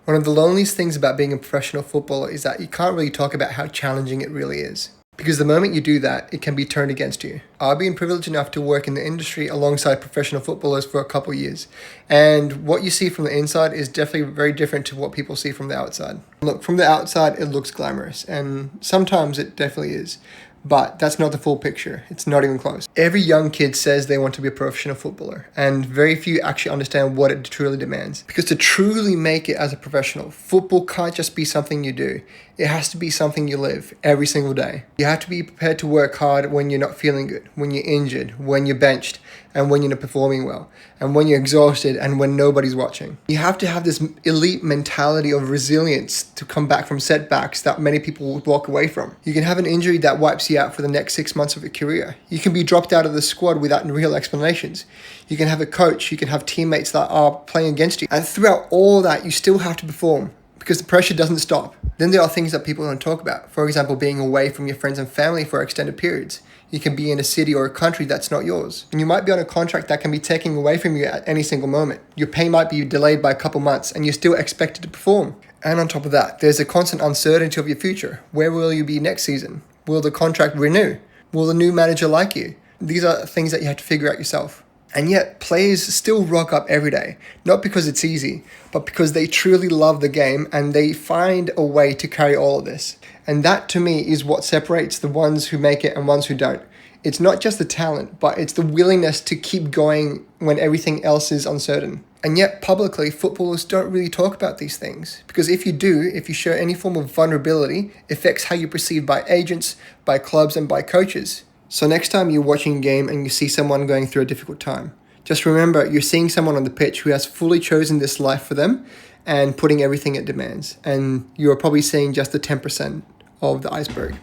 One of the loneliest things about being a professional footballer is that you can't really talk about how challenging it really is. Because the moment you do that, it can be turned against you. I've been privileged enough to work in the industry alongside professional footballers for a couple of years. And what you see from the inside is definitely very different to what people see from the outside. Look, from the outside, it looks glamorous. And sometimes it definitely is. But that's not the full picture. It's not even close. Every young kid says they want to be a professional footballer, and very few actually understand what it truly demands. Because to truly make it as a professional, football can't just be something you do. It has to be something you live every single day. You have to be prepared to work hard when you're not feeling good, when you're injured, when you're benched, and when you're not performing well, and when you're exhausted and when nobody's watching. You have to have this elite mentality of resilience to come back from setbacks that many people would walk away from. You can have an injury that wipes you out for the next 6 months of your career. You can be dropped out of the squad without real explanations. You can have a coach, you can have teammates that are playing against you. And throughout all that, you still have to perform because the pressure doesn't stop. Then there are things that people don't talk about. For example, being away from your friends and family for extended periods. You can be in a city or a country that's not yours. And you might be on a contract that can be taken away from you at any single moment. Your pay might be delayed by a couple months and you're still expected to perform. And on top of that, there's a constant uncertainty of your future. Where will you be next season? Will the contract renew? Will the new manager like you? These are things that you have to figure out yourself. And yet, players still rock up every day, not because it's easy, but because they truly love the game and they find a way to carry all of this. And that, to me, is what separates the ones who make it and ones who don't. It's not just the talent, but it's the willingness to keep going when everything else is uncertain. And yet, publicly, footballers don't really talk about these things. Because if you do, if you show any form of vulnerability, it affects how you're perceived by agents, by clubs, and by coaches. So next time you're watching a game and you see someone going through a difficult time, just remember you're seeing someone on the pitch who has fully chosen this life for them and putting everything it demands. And you're probably seeing just the 10% of the iceberg.